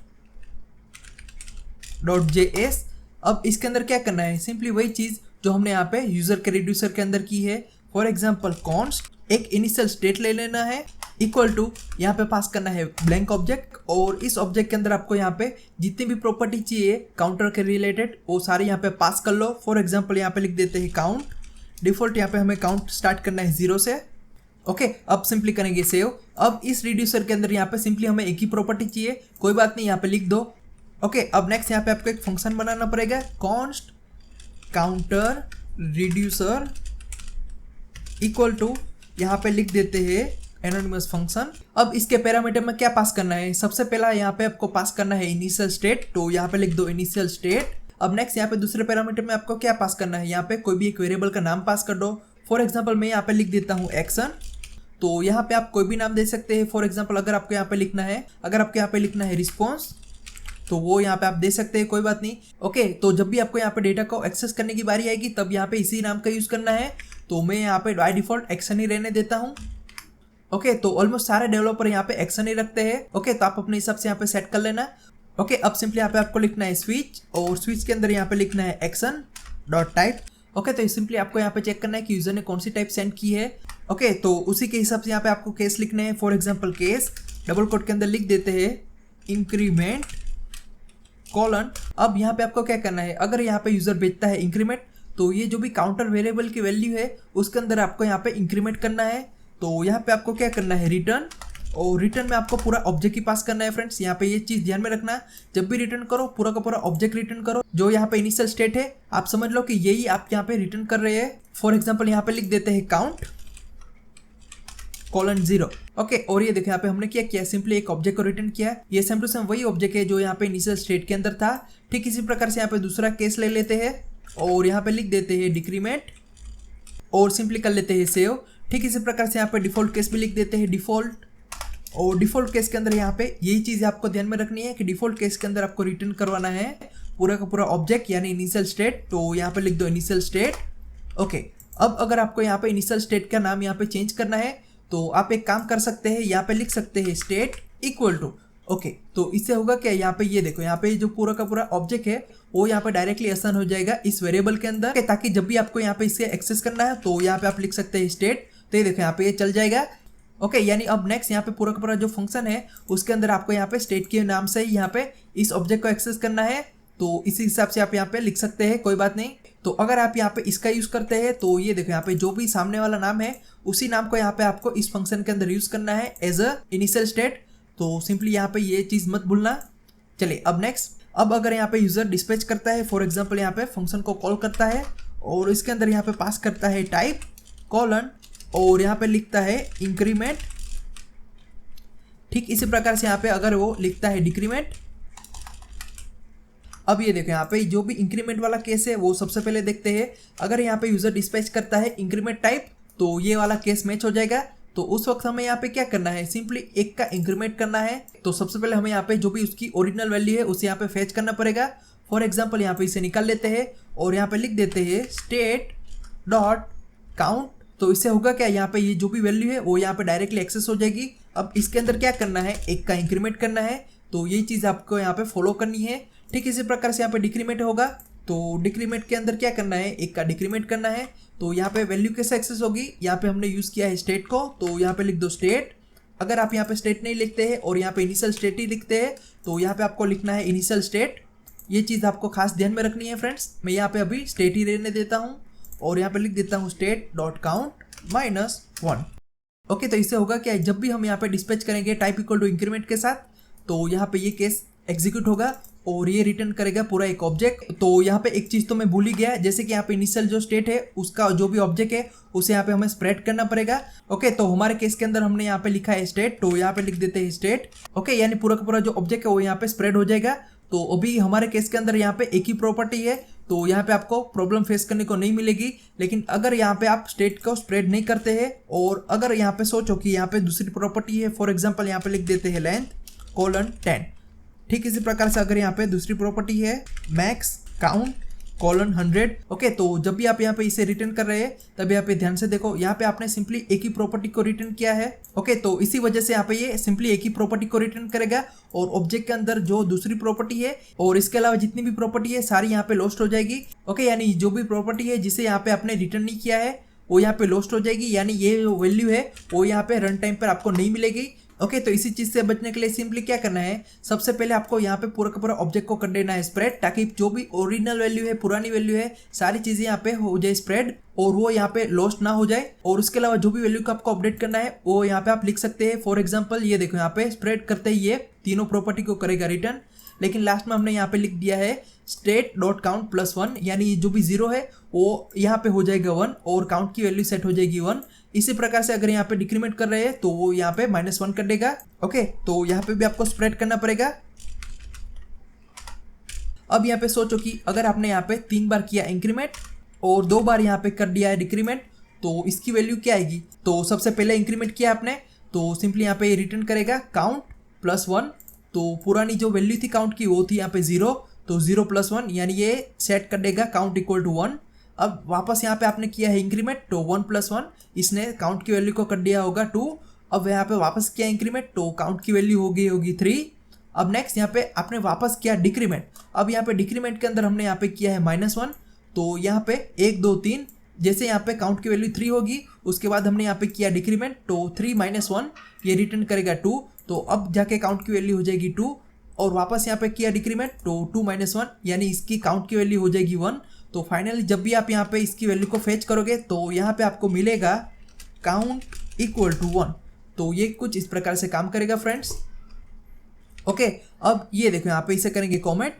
.js। अब इसके अंदर क्या करना है, सिंपली वही चीज जो हमने यहाँ पे यूजर के रिड्यूसर के अंदर की है। फॉर एग्जाम्पल कॉन्स्ट एक इनिशियल स्टेट ले लेना है इक्वल टू यहाँ पे पास करना है ब्लैंक ऑब्जेक्ट और इस ऑब्जेक्ट के अंदर आपको यहाँ पे जितनी भी प्रॉपर्टी चाहिए काउंटर के रिलेटेड वो सारी यहाँ पे पास कर लो। फॉर एग्जाम्पल यहाँ पे लिख देते हैं काउंट, डिफॉल्ट यहाँ पे हमें काउंट स्टार्ट करना है 0 से। ओके अब सिंपली करेंगे सेव। अब इस रिड्यूसर के अंदर यहाँ पे सिंपली हमें एक ही प्रॉपर्टी चाहिए, कोई बात नहीं, यहाँ पे लिख दो। ओके अब नेक्स्ट यहाँ पे आपको एक फंक्शन बनाना पड़ेगा, const counter reducer equal to, यहाँ पे लिख देते हैं एनोनिमस फंक्शन। अब इसके पैरामीटर में क्या पास करना है, सबसे पहला यहाँ पे आपको पास करना है इनिशियल स्टेट, तो यहाँ पे लिख दो इनिशियल स्टेट। अब नेक्स्ट यहाँ पे दूसरे पैरामीटर में आपको क्या पास करना है, यहाँ पे कोई भी एक वेरिएबल का नाम पास कर दो। फॉर एग्जाम्पल मैं यहाँ पे लिख देता हूँ एक्शन, तो यहाँ पे आप कोई भी नाम दे सकते हैं। फॉर एग्जाम्पल अगर आपको यहाँ पे लिखना है, रिस्पॉन्स, तो वो यहाँ पे आप दे सकते हैं, कोई बात नहीं। ओके तो जब भी आपको यहाँ पे डेटा को एक्सेस करने की बारी आएगी तब यहाँ पे इसी नाम का यूज करना है, तो मैं यहाँ पे बाय डिफॉल्ट एक्शन ही रहने देता हूँ। ओके तो ऑलमोस्ट सारे डेवलपर यहाँ पे एक्शन ही रखते हैं। ओके तो आप अपने हिसाब से यहाँ पे सेट कर लेना। ओके अब सिंपली यहाँ पे आपको लिखना है स्विच, और स्विच के अंदर यहाँ पे लिखना है एक्शन डॉट टाइप। ओके तो सिंपली आपको यहाँ पे चेक करना है कि यूजर ने कौन सी टाइप सेंड की है। ओके तो उसी के हिसाब से यहाँ पे आपको केस लिखने हैं। For example case double quote के अंदर लिख देते हैं इंक्रीमेंट कॉलन। अब यहाँ पे आपको क्या करना है, अगर यहाँ पे यूजर भेजता है इंक्रीमेंट, तो ये जो भी काउंटर वेरिएबल की वैल्यू है उसके अंदर आपको यहाँ पे इंक्रीमेंट करना है। तो यहाँ पे आपको क्या करना है रिटर्न, और रिटर्न में आपको पूरा ऑब्जेक्ट ही पास करना है। फ्रेंड्स यहाँ पे ये चीज ध्यान में रखना, जब भी रिटर्न करो पूरा का पूरा ऑब्जेक्ट रिटर्न करो। जो यहाँ पे इनिशियल स्टेट है आप समझ लो कि यही आप यहाँ पे रिटर्न कर रहे हैं। फॉर एग्जाम्पल यहाँ पे लिख देते हैं काउंट कॉलन 0। ओके और ये देखो यहाँ पे हमने क्या किया, सिंपली एक ऑब्जेक्ट को रिटर्न किया। ये सेम टू सेम वही ऑब्जेक्ट है जो यहाँ पे इनिशियल स्टेट के अंदर था। ठीक इसी प्रकार से यहाँ पे दूसरा केस ले लेते हैं और यहाँ पे लिख देते हैं डिक्रीमेंट और सिंपली कर लेते हैं सेव। ठीक इसी प्रकार से यहाँ पे डिफॉल्ट केस भी लिख देते हैं डिफॉल्ट, और डिफॉल्ट केस के अंदर यहाँ पे यही चीज़ आपको ध्यान में रखनी है कि डिफॉल्ट केस के अंदर आपको रिटर्न करवाना है पूरा का पूरा ऑब्जेक्ट यानी इनिशियल स्टेट। तो यहाँ पे लिख दो इनिशियल स्टेट। ओके अब अगर आपको यहाँ पे इनिशियल स्टेट का नाम यहाँ पे चेंज करना है तो आप एक काम कर सकते हैं, यहाँ पे लिख सकते हैं स्टेट इक्वल टू। ओके तो इससे होगा क्या, यहाँ पे ये देखो यहाँ पे जो पूरा का पूरा ऑब्जेक्ट है वो यहाँ पे डायरेक्टली असाइन हो जाएगा इस वेरिएबल के अंदर, ताकि जब भी आपको यहाँ पे इसे एक्सेस करना है तो यहाँ पे आप लिख सकते हैं स्टेट, तो ये देखो यहाँ पे ये चल जाएगा। ओके यानी अब नेक्स्ट यहाँ पे पूरा का पूरा जो फंक्शन है उसके अंदर आपको यहाँ पे स्टेट के नाम से ही यहाँ पे इस ऑब्जेक्ट को एक्सेस करना है, तो इसी हिसाब से आप यहाँ पे लिख सकते हैं, कोई बात नहीं। तो अगर आप यहाँ पे इसका यूज करते हैं तो ये देखो यहाँ पे जो भी सामने वाला नाम है उसी नाम को यहाँ पे आपको इस फंक्शन के अंदर यूज करना है एज अ इनिशियल स्टेट। तो सिंपली यहाँ पे ये चीज मत भूलना। चलिए अब नेक्स्ट, अब अगर यहाँ पे यूजर डिस्पैच करता है, फॉर एग्जाम्पल यहाँ पे फंक्शन को कॉल करता है और इसके अंदर यहाँ पे पास करता है टाइप कॉलन और यहाँ पे लिखता है इंक्रीमेंट। ठीक इसी प्रकार से यहाँ पे अगर वो लिखता है डिक्रीमेंट, अब ये देखो यहाँ पे जो भी इंक्रीमेंट वाला केस है वो सबसे पहले देखते हैं। अगर यहाँ पे यूजर डिस्पैच करता है इंक्रीमेंट टाइप तो ये वाला केस मैच हो जाएगा। तो उस वक्त हमें यहाँ पे क्या करना है, सिंपली एक का इंक्रीमेंट करना है। तो सबसे पहले हमें यहाँ पे जो भी उसकी ओरिजिनल वैल्यू है उसे यहाँ पे फेच करना पड़ेगा। फॉर एग्जाम्पल यहाँ पे इसे निकाल लेते हैं और यहाँ पे लिख देते हैं स्टेट डॉट काउंट। तो इससे होगा क्या, यहाँ पे ये जो भी वैल्यू है वो यहाँ पे डायरेक्टली एक्सेस हो जाएगी। अब इसके अंदर क्या करना है, एक का इंक्रीमेंट करना है, तो ये चीज़ आपको यहाँ पे फॉलो करनी है। ठीक इसी प्रकार से यहाँ पे डिक्रीमेंट होगा, तो डिक्रीमेंट के अंदर क्या करना है, एक का डिक्रीमेंट करना है। तो यहाँ पे वैल्यू कैसे एक्सेस होगी, यहाँ पे हमने यूज़ किया है स्टेट को, तो यहाँ पे लिख दो स्टेट। अगर आप यहाँ पे स्टेट नहीं लिखते हैं और यहाँ पे इनिशियल स्टेट ही लिखते हैं तो यहाँ पे आपको लिखना है इनिशियल स्टेट। ये चीज़ आपको खास ध्यान में रखनी है फ्रेंड्स। मैं यहाँ पे अभी स्टेट ही रहने देता हूँ और यहाँ पे लिख देता हूँ स्टेट डॉट काउंट -1। ओके तो इससे होगा क्या, जब भी हम यहाँ पे डिस्पैच करेंगे टाइप इक्वल टू इंक्रीमेंट के साथ तो यहाँ पे ये केस एग्जीक्यूट होगा और ये रिटर्न करेगा पूरा एक ऑब्जेक्ट। तो यहाँ पे एक चीज़ तो मैं भूल ही गया, जैसे कि यहाँ पे इनिशियल जो स्टेट है उसका जो भी ऑब्जेक्ट है उसे यहाँ पे हमें स्प्रेड करना पड़ेगा। ओके तो हमारे केस के अंदर हमने यहाँ पे लिखा है स्टेट, तो यहाँ पे लिख देते हैं स्टेट। ओके यानी पूरा का पूरा जो ऑब्जेक्ट है वो यहाँ पे स्प्रेड हो जाएगा। तो अभी हमारे केस के अंदर यहाँ पे एक ही प्रॉपर्टी है तो यहाँ पे आपको प्रॉब्लम फेस करने को नहीं मिलेगी। लेकिन अगर यहाँ पे आप स्टेट को स्प्रेड नहीं करते हैं और अगर यहाँ पे सोचो कि यहाँ पे दूसरी प्रॉपर्टी है, फॉर एग्जांपल यहाँ पे लिख देते हैं लेंथ कोलन 10। ठीक इसी प्रकार से अगर यहाँ पे दूसरी प्रॉपर्टी है मैक्स काउंट कोलन 100। ओके तो जब भी आप यहाँ पे इसे रिटर्न कर रहे हैं तब यहाँ पे ध्यान से देखो, यहाँ पे आपने सिंपली एक ही प्रॉपर्टी को रिटर्न किया है। ओके तो इसी वजह से यहाँ पे ये सिंपली एक ही प्रॉपर्टी को रिटर्न करेगा और ऑब्जेक्ट के अंदर जो दूसरी प्रॉपर्टी है और इसके अलावा जितनी भी प्रॉपर्टी है सारी यहाँ पे लॉस्ट हो जाएगी। ओके यानी जो भी प्रॉपर्टी है जिसे यहाँ पे आपने रिटर्न नहीं किया है वो यहाँ पे लॉस्ट हो जाएगी, यानी ये जो वैल्यू है वो यहाँ पे रन टाइम पर आपको नहीं मिलेगी। ओके, तो इसी चीज से बचने के लिए सिंपली क्या करना है, सबसे पहले आपको यहाँ पे पूरा का पूरा ऑब्जेक्ट को कर देना है स्प्रेड, ताकि जो भी ओरिजिनल वैल्यू है, पुरानी वैल्यू है, सारी चीजें यहाँ पे हो जाए स्प्रेड और वो यहाँ पे लॉस्ट ना हो जाए। और उसके अलावा जो भी वैल्यू को आपको अपडेट करना है वो यहाँ पे आप लिख सकते हैं। फॉर एग्जाम्पल ये देखो यहाँ पे स्प्रेड करते ही ये तीनों प्रॉपर्टी को करेगा रिटर्न, लेकिन लास्ट में हमने यहाँ पे लिख दिया है स्टेट डॉट काउंट प्लस 1, यानी जो भी जीरो है वो यहाँ पे हो जाएगा 1 और काउंट की वैल्यू सेट हो जाएगी 1। इसी प्रकार से अगर यहाँ पे डिक्रीमेंट कर रहे हैं तो वो यहाँ पे -1 कर देगा। ओके, तो यहाँ पे भी आपको स्प्रेड करना पड़ेगा। अब यहाँ पे सोचो कि अगर आपने यहाँ पे 3 बार किया इंक्रीमेंट और 2 बार यहाँ पे कर दिया है डिक्रीमेंट, तो इसकी वैल्यू क्या आएगी। तो सबसे पहले इंक्रीमेंट किया आपने तो सिंपली यहाँ पे रिटर्न करेगा काउंट प्लस 1, तो पुरानी जो वैल्यू थी काउंट की वो थी यहाँ पे 0, तो 0 + 1 यानी ये सेट कर देगा काउंट इक्वल टू 1। अब वापस यहाँ पे आपने किया है इंक्रीमेंट, तो 1 + 1 इसने काउंट की वैल्यू को कर दिया होगा 2। अब यहाँ पे वापस किया इंक्रीमेंट तो काउंट की वैल्यू हो गई होगी 3। अब नेक्स्ट यहाँ पे आपने वापस किया डिक्रीमेंट, अब यहाँ पे डिक्रीमेंट के अंदर हमने यहाँ पे किया है -1, तो यहाँ पे 1 2 3 जैसे यहाँ पे काउंट की वैल्यू 3 होगी, उसके बाद हमने यहाँ पे किया डिक्रीमेंट तो 3 - 1 ये रिटर्न करेगा 2, तो अब जाके काउंट की वैल्यू हो जाएगी 2। और वापस यहाँ पे किया डिक्रीमेंट तो 2 - 1 यानी इसकी काउंट की वैल्यू हो जाएगी 1। तो फाइनली जब भी आप यहाँ पे इसकी वैल्यू को फेच करोगे तो यहाँ पे आपको मिलेगा काउंट इक्वल टू 1। तो ये कुछ इस प्रकार से काम करेगा फ्रेंड्स। ओके, अब ये देखो यहाँ पे इसे करेंगे कमेंट।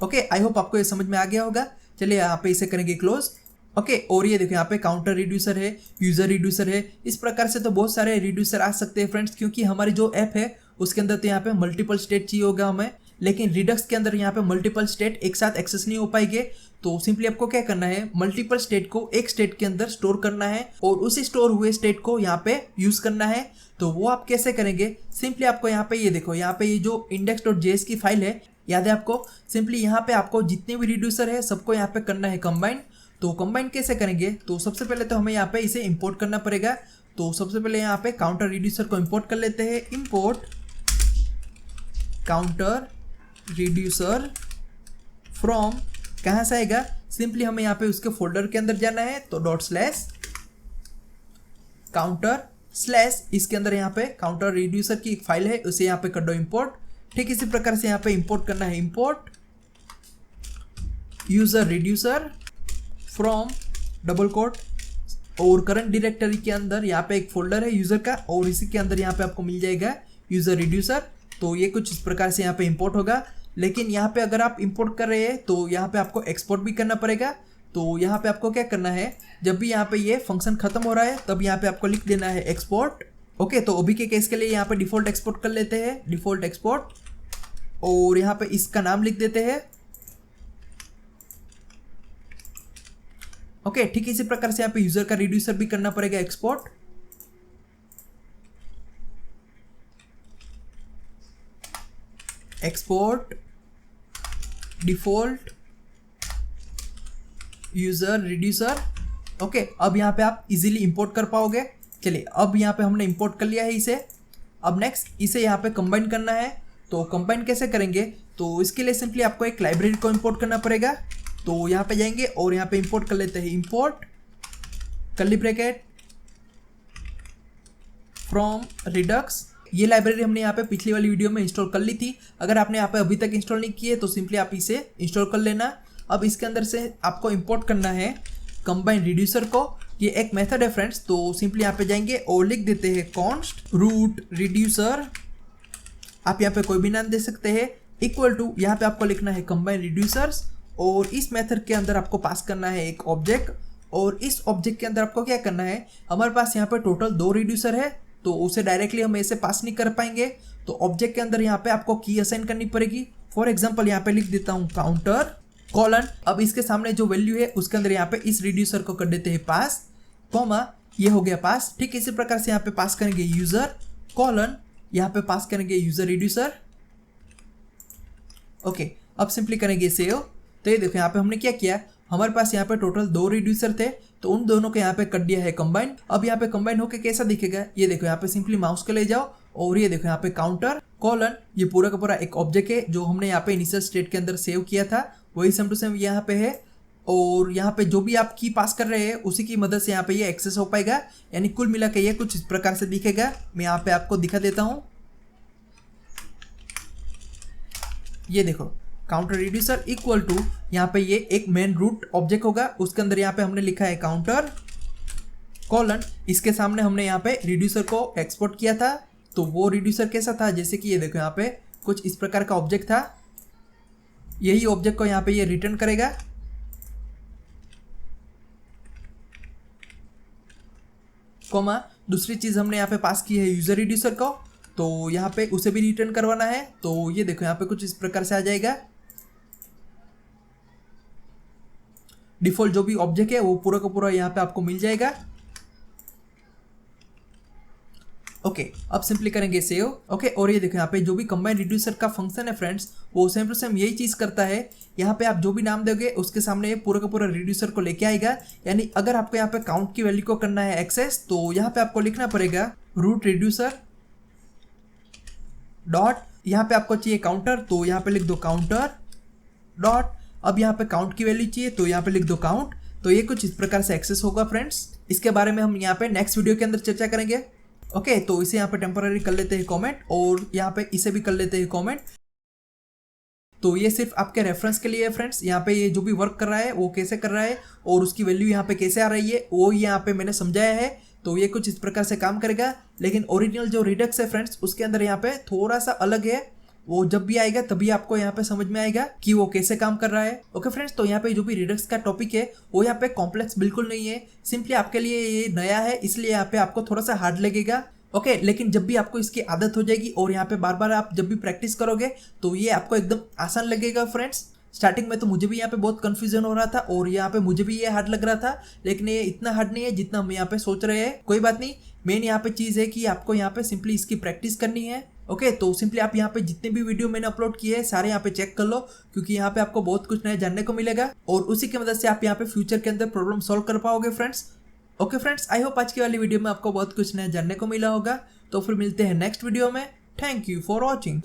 ओके, आई होप आपको ये समझ में आ गया होगा। चलिए यहाँ पे इसे करेंगे क्लोज। ओके, और ये देखो यहाँ पे काउंटर रिड्यूसर है, यूजर रिड्यूसर है, इस प्रकार से तो बहुत सारे रिड्यूसर आ सकते हैं फ्रेंड्स, क्योंकि हमारी जो ऐप है उसके अंदर तो यहाँ पे मल्टीपल स्टेट चाहिए होगा हमें, लेकिन रिडक्स के अंदर यहाँ पे मल्टीपल स्टेट एक साथ एक्सेस नहीं हो पाएंगे। तो सिंपली आपको क्या करना है, मल्टीपल स्टेट को एक स्टेट के अंदर स्टोर करना है और उसी स्टोर हुए स्टेट को यहाँ पे यूज करना है। तो वो आप कैसे करेंगे, सिंपली आपको यहाँ पे ये देखो, यहाँ पे ये जो index.js की फाइल है, याद है आपको, सिंपली यहाँ पे आपको जितने भी रिड्यूसर है सबको यहाँ पे करना है कंबाइन। तो कंबाइन कैसे करेंगे, तो सबसे पहले तो हमें यहाँ पे इसे इंपोर्ट करना पड़ेगा। तो सबसे पहले यहाँ पे काउंटर रिड्यूसर को इंपोर्ट कर लेते हैं। इंपोर्ट काउंटर रिड्यूसर फ्रॉम, कहाँ से आएगा, सिंपली हमें यहाँ पे उसके फोल्डर के अंदर जाना है, तो ./काउंटर/ इसके अंदर यहाँ पे काउंटर रिड्यूसर की एक फाइल है, उसे यहाँ पे कर दो इंपोर्ट। ठीक इसी प्रकार से यहाँ पे इंपोर्ट करना है, इंपोर्ट यूजर रिड्यूसर फ्रॉम () और करंट डायरेक्टरी के अंदर यहाँ पे एक फोल्डर है यूजर का, और इसी के अंदर यहाँ पे आपको मिल जाएगा यूजर रिड्यूसर। तो ये कुछ इस प्रकार से यहाँ पे इंपोर्ट होगा। लेकिन यहाँ पे अगर आप इंपोर्ट कर रहे हैं तो यहाँ पे आपको एक्सपोर्ट भी करना पड़ेगा। तो यहाँ पे आपको क्या करना है, जब भी यहाँ पे ये फंक्शन खत्म हो रहा है तब यहाँ पे आपको लिख देना है एक्सपोर्ट। ओके, तो अभी के केस के लिए यहाँ पे डिफॉल्ट एक्सपोर्ट कर लेते हैं, डिफॉल्ट एक्सपोर्ट, और यहाँ पे इसका नाम लिख देते हैं। ओके, ठीक इसी प्रकार से यहाँ पे यूजर का रिड्यूसर भी करना पड़ेगा export. Export default user reducer. Okay, अब यहाँ पे आप इजीली इंपोर्ट कर पाओगे। चलिए, अब यहाँ पे हमने इंपोर्ट कर लिया है इसे। अब नेक्स्ट इसे यहाँ पे कंबाइन करना है। तो कंबाइन कैसे करेंगे, तो इसके लिए सिंपली आपको एक लाइब्रेरी को इंपोर्ट करना पड़ेगा। तो यहाँ पे जाएंगे और यहाँ पे इंपोर्ट कर लेते हैं, import curly bracket from Redux. ये लाइब्रेरी हमने यहाँ पे पिछली वाली वीडियो में इंस्टॉल कर ली थी। अगर आपने यहाँ पे अभी तक इंस्टॉल नहीं की है तो सिंपली आप इसे इंस्टॉल कर लेना। अब इसके अंदर से आपको इंपोर्ट करना है कंबाइन रिड्यूसर को। ये एक मेथड है फ्रेंड्स। तो सिंपली यहाँ पे जाएंगे और लिख देते हैं कॉन्स्ट रूट रिड्यूसर, आप यहाँ पे कोई भी नाम दे सकते हैं, इक्वल टू यहाँ पे आपको लिखना है कंबाइन रिड्यूसर्स, और इस मेथड के अंदर आपको पास करना है एक ऑब्जेक्ट। और इस ऑब्जेक्ट के अंदर आपको क्या करना है, हमारे पास यहाँ पे टोटल 2 रिड्यूसर है तो उसे डायरेक्टली हम ऐसे पास नहीं कर पाएंगे। तो ऑब्जेक्ट के अंदर यहाँ पे आपको की असाइन करनी पड़ेगी। फॉर एग्जांपल यहाँ पे लिख देता हूँ काउंटर कॉलन। अब इसके सामने जो वैल्यू है उसके अंदर यहाँ पे इस रिड्यूसर को कर देते हैं पास, कॉमा ये हो गया पास। ठीक इसी प्रकार से यहाँ पे पास करेंगे यूजर कॉलन, यहाँ पे पास करेंगे यूजर रिड्यूसर। ओके, अब सिंपली करेंगे सेव। तो ये देखो यहाँ पे हमने क्या किया, हमारे पास यहाँ पे टोटल 2 रिड्यूसर थे तो उन दोनों को यहाँ पे कर दिया है कंबाइन। अब यहाँ पे कंबाइन होके कैसा दिखेगा, ये देखो यहाँ पे सिंपली माउस को ले जाओ और ये देखो यहाँ पे काउंटर कॉलन, ये पूरा का पूरा एक ऑब्जेक्ट है जो हमने यहाँ पे इनिशियल स्टेट के अंदर सेव किया था, वही सेम टू सेम यहाँ पे है। और यहाँ पे जो भी आप की पास कर रहे हैं उसी की मदद से यहाँ पे ये एक्सेस हो पाएगा। यानी कुल मिला के ये कुछ इस प्रकार से दिखेगा। मैं यहाँ पे आपको दिखा देता हूँ। ये देखो, काउंटर रिड्यूसर इक्वल टू यहाँ पे ये एक मेन रूट ऑब्जेक्ट होगा, उसके अंदर यहाँ पे हमने लिखा है काउंटर कॉलन, इसके सामने हमने यहाँ पे रिड्यूसर को एक्सपोर्ट किया था। तो वो रिड्यूसर कैसा था, जैसे कि ये देखो यहाँ पे कुछ इस प्रकार का ऑब्जेक्ट था। यही ऑब्जेक्ट को यहाँ पे ये रिटर्न करेगा। कोमा दूसरी चीज हमने यहाँ पे पास की है यूजर रिड्यूसर को, तो यहाँ पे उसे भी रिटर्न करवाना है। तो ये देखो यहाँ पे कुछ इस प्रकार से आ जाएगा। डिफॉल्ट जो भी ऑब्जेक्ट है वो पूरा का पूरा यहाँ पे आपको मिल जाएगा। ओके, अब सिंपली करेंगे सेव। ओके, और ये देखो यहाँ पे जो भी कंबाइन रिड्यूसर का फंक्शन है फ्रेंड्स, वो सेम टू सेम यही चीज करता है। यहाँ पे आप जो भी नाम दोगे उसके सामने ये पूरा का पूरा रिड्यूसर को लेके आएगा। यानी अगर आपको यहाँ पे काउंट की वैल्यू को करना है एक्सेस, तो यहाँ पे आपको लिखना पड़ेगा रूट रिड्यूसर डॉट, यहाँ पे आपको चाहिए काउंटर, तो यहाँ पे लिख दो काउंटर डॉट। अब यहाँ पे काउंट की वैल्यू चाहिए, तो यहाँ पे लिख दो काउंट। तो ये कुछ इस प्रकार से एक्सेस होगा फ्रेंड्स। इसके बारे में हम यहाँ पे नेक्स्ट वीडियो के अंदर चर्चा करेंगे। ओके, तो इसे यहाँ पे टेम्पररी कर लेते हैं कमेंट, और यहाँ पे इसे भी कर लेते हैं कमेंट। तो ये सिर्फ आपके रेफरेंस के लिए है फ्रेंड्स। यहाँ पे ये जो भी वर्क कर रहा है वो कैसे कर रहा है और उसकी वैल्यू यहाँ पे कैसे आ रही है वो यहाँ पे मैंने समझाया है। तो ये कुछ इस प्रकार से काम करेगा। लेकिन ओरिजिनल जो रिडक्स है फ्रेंड्स, उसके अंदर यहाँ पे थोड़ा सा अलग है। वो जब भी आएगा तभी आपको यहाँ पे समझ में आएगा कि वो कैसे काम कर रहा है। ओके फ्रेंड्स, तो यहाँ पे जो भी रिडक्स का टॉपिक है वो यहाँ पे कॉम्प्लेक्स बिल्कुल नहीं है। सिंपली आपके लिए ये नया है, इसलिए यहाँ पे आपको थोड़ा सा हार्ड लगेगा। ओके, लेकिन जब भी आपको इसकी आदत हो जाएगी और यहाँ पे बार बार आप जब भी प्रैक्टिस करोगे तो ये आपको एकदम आसान लगेगा फ्रेंड्स। स्टार्टिंग में तो मुझे भी यहाँ पे बहुत कंफ्यूजन हो रहा था और यहाँ पे मुझे भी ये हार्ड लग रहा था, लेकिन ये इतना हार्ड नहीं है जितना हम यहाँ पे सोच रहे हैं। कोई बात नहीं, मेन यहाँ पे चीज़ है कि आपको यहाँ पे सिंपली इसकी प्रैक्टिस करनी है। ओके, तो सिंपली आप यहाँ पे जितने भी वीडियो मैंने अपलोड किए हैं सारे यहाँ पे चेक कर लो, क्योंकि यहाँ पे आपको बहुत कुछ नया जानने को मिलेगा और उसी की मदद से आप यहाँ पे फ्यूचर के अंदर प्रॉब्लम सॉल्व कर पाओगे friends. Okay friends, I hope आज की वाली वीडियो में आपको बहुत कुछ नया जानने को मिला होगा। तो फिर मिलते हैं नेक्स्ट वीडियो में। Thank you for watching.